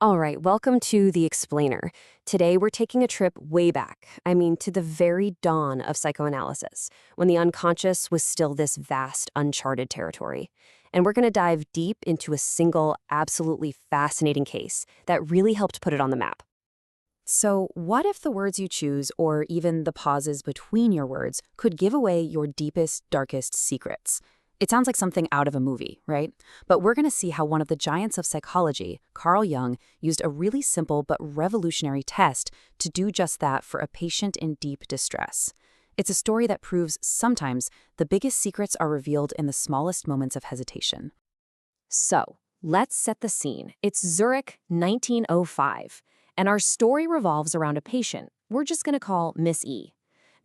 All right, welcome to The Explainer. Today we're taking a trip way back, to the very dawn of psychoanalysis, when the unconscious was still this vast, uncharted territory. And we're going to dive deep into a single, absolutely fascinating case that really helped put it on the map. So, what if the words you choose, or even the pauses between your words, could give away your deepest, darkest secrets? It sounds like something out of a movie, right? But we're going to see how one of the giants of psychology, Carl Jung, used a really simple but revolutionary test to do just that for a patient in deep distress. It's a story that proves sometimes the biggest secrets are revealed in the smallest moments of hesitation. So, let's set the scene. It's Zurich, 1905, and our story revolves around a patient we're just going to call Miss E.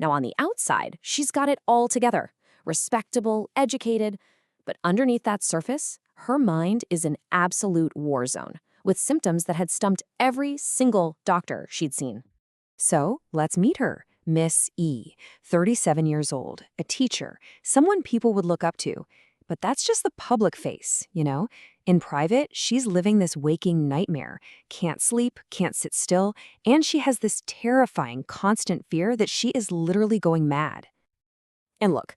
Now, on the outside, she's got it all together. Respectable, educated, but underneath that surface, her mind is an absolute war zone, with symptoms that had stumped every single doctor she'd seen. So, let's meet her, Miss E, 37 years old, a teacher, someone people would look up to. But that's just the public face, you know? In private, she's living this waking nightmare, can't sleep, can't sit still, and she has this terrifying, constant fear that she is literally going mad. And look,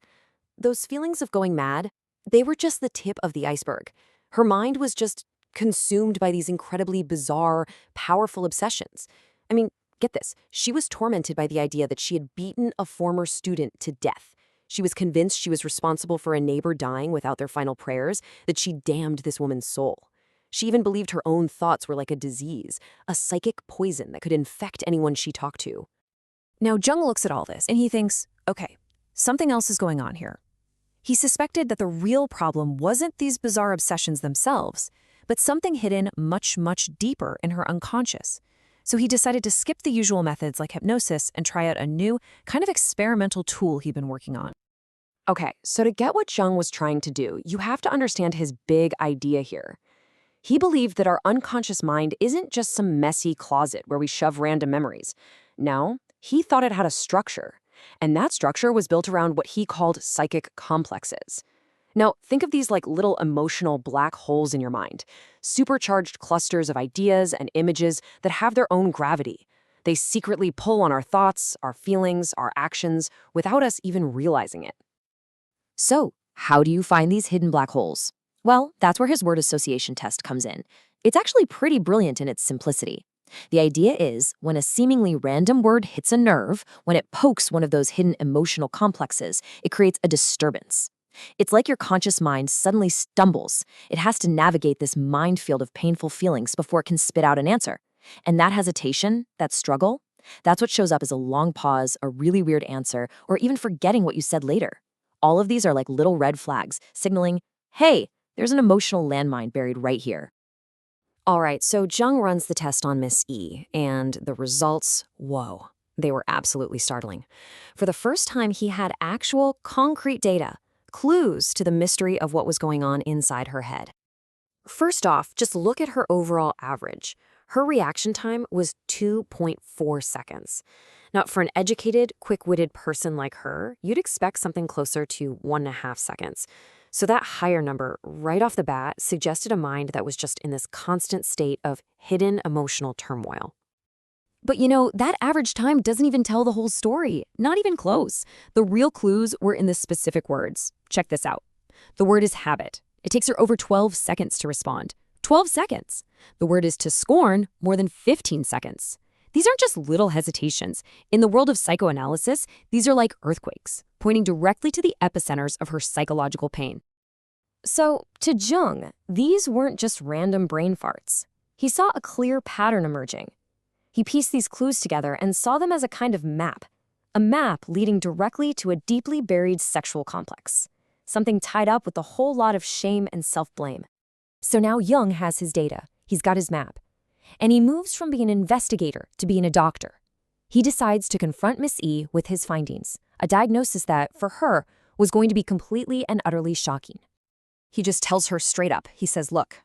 those feelings of going mad, they were just the tip of the iceberg. Her mind was just consumed by these incredibly bizarre, powerful obsessions. Get this. She was tormented by the idea that she had beaten a former student to death. She was convinced she was responsible for a neighbor dying without their final prayers, that she damned this woman's soul. She even believed her own thoughts were like a disease, a psychic poison that could infect anyone she talked to. Now, Jung looks at all this and he thinks, okay, something else is going on here. He suspected that the real problem wasn't these bizarre obsessions themselves, but something hidden much, much deeper in her unconscious. So he decided to skip the usual methods like hypnosis and try out a new, kind of experimental tool he'd been working on. Okay, so to get what Jung was trying to do, you have to understand his big idea here. He believed that our unconscious mind isn't just some messy closet where we shove random memories. No, he thought it had a structure. And that structure was built around what he called psychic complexes. Now, think of these like little emotional black holes in your mind, supercharged clusters of ideas and images that have their own gravity. They secretly pull on our thoughts, our feelings, our actions, without us even realizing it. So, how do you find these hidden black holes? Well, that's where his word association test comes in. It's actually pretty brilliant in its simplicity. The idea is, when a seemingly random word hits a nerve, when it pokes one of those hidden emotional complexes, it creates a disturbance. It's like your conscious mind suddenly stumbles. It has to navigate this minefield of painful feelings before it can spit out an answer. And that hesitation, that struggle, that's what shows up as a long pause, a really weird answer, or even forgetting what you said later. All of these are like little red flags, signaling, hey, there's an emotional landmine buried right here. All right, so Jung runs the test on Miss E, and the results, whoa, they were absolutely startling. For the first time, he had actual, concrete data, clues to the mystery of what was going on inside her head. First off, just look at her overall average. Her reaction time was 2.4 seconds. Now, for an educated, quick-witted person like her, you'd expect something closer to 1.5 seconds. So that higher number, right off the bat, suggested a mind that was just in this constant state of hidden emotional turmoil. But that average time doesn't even tell the whole story. Not even close. The real clues were in the specific words. Check this out. The word is habit. It takes her over 12 seconds to respond. 12 seconds. The word is to scorn, more than 15 seconds. These aren't just little hesitations. In the world of psychoanalysis, these are like earthquakes, pointing directly to the epicenters of her psychological pain. So, to Jung, these weren't just random brain farts. He saw a clear pattern emerging. He pieced these clues together and saw them as a kind of map. A map leading directly to a deeply buried sexual complex. Something tied up with a whole lot of shame and self-blame. So now Jung has his data. He's got his map. And he moves from being an investigator to being a doctor. He decides to confront Miss E with his findings, a diagnosis that, for her, was going to be completely and utterly shocking. He just tells her straight up. He says, look,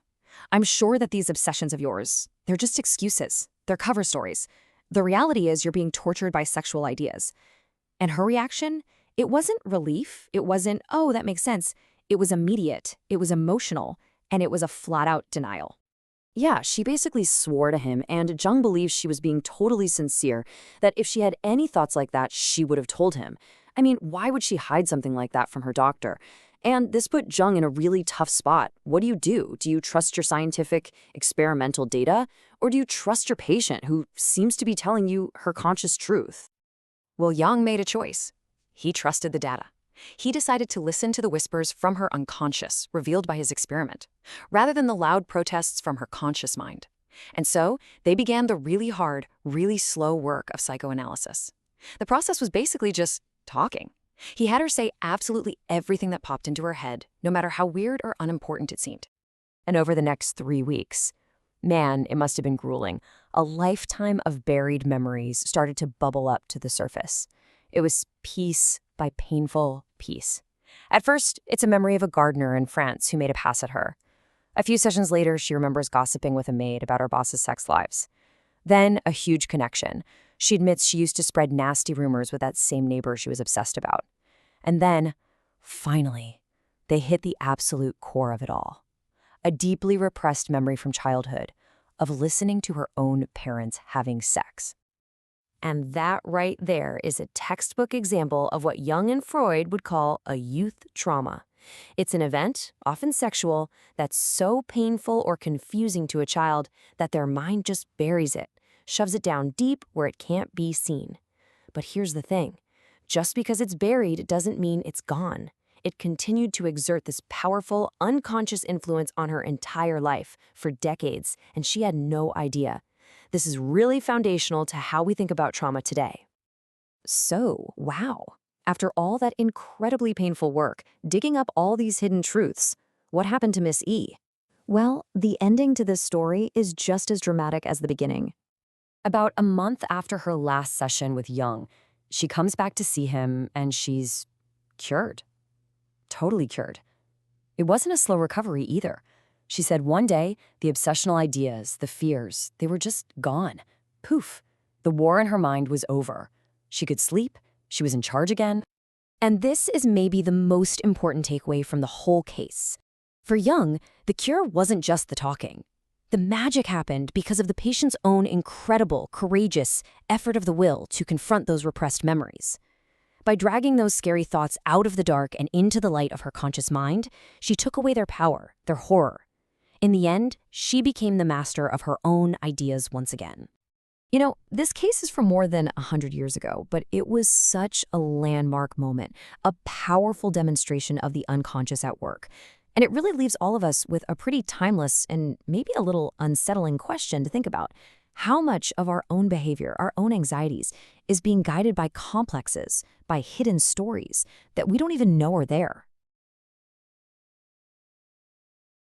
I'm sure that these obsessions of yours, they're just excuses. They're cover stories. The reality is you're being tortured by sexual ideas. And her reaction? It wasn't relief. It wasn't, oh, that makes sense. It was immediate. It was emotional. And it was a flat-out denial. Yeah, she basically swore to him, and Jung believes she was being totally sincere, that if she had any thoughts like that, she would have told him. I mean, why would she hide something like that from her doctor? And this put Jung in a really tough spot. What do? Do you trust your scientific, experimental data? Or do you trust your patient who seems to be telling you her conscious truth? Well, Jung made a choice. He trusted the data. He decided to listen to the whispers from her unconscious, revealed by his experiment, rather than the loud protests from her conscious mind. And so, they began the really hard, really slow work of psychoanalysis. The process was basically just talking. He had her say absolutely everything that popped into her head, no matter how weird or unimportant it seemed. And over the next 3 weeks, man, it must have been grueling. A lifetime of buried memories started to bubble up to the surface. It was piece by painful piece. At first, it's a memory of a gardener in France who made a pass at her. A few sessions later, she remembers gossiping with a maid about her boss's sex lives. Then, a huge connection. She admits she used to spread nasty rumors with that same neighbor she was obsessed about. And then, finally, they hit the absolute core of it all. A deeply repressed memory from childhood of listening to her own parents having sex. And that right there is a textbook example of what Jung and Freud would call a youth trauma. It's an event, often sexual, that's so painful or confusing to a child that their mind just buries it, shoves it down deep where it can't be seen. But here's the thing. Just because it's buried doesn't mean it's gone. It continued to exert this powerful, unconscious influence on her entire life for decades, and she had no idea. This is really foundational to how we think about trauma today. So, wow. After all that incredibly painful work, digging up all these hidden truths, what happened to Miss E? Well, the ending to this story is just as dramatic as the beginning. About a month after her last session with Jung, she comes back to see him and she's cured. Totally cured. It wasn't a slow recovery either. She said one day, the obsessional ideas, the fears, they were just gone. Poof. The war in her mind was over. She could sleep. She was in charge again. And this is maybe the most important takeaway from the whole case. For Jung, the cure wasn't just the talking. The magic happened because of the patient's own incredible, courageous effort of the will to confront those repressed memories. By dragging those scary thoughts out of the dark and into the light of her conscious mind, she took away their power, their horror. In the end, she became the master of her own ideas once again. You know, this case is from more than 100 years ago, but it was such a landmark moment, a powerful demonstration of the unconscious at work. And it really leaves all of us with a pretty timeless and maybe a little unsettling question to think about. How much of our own behavior, our own anxieties, is being guided by complexes, by hidden stories that we don't even know are there?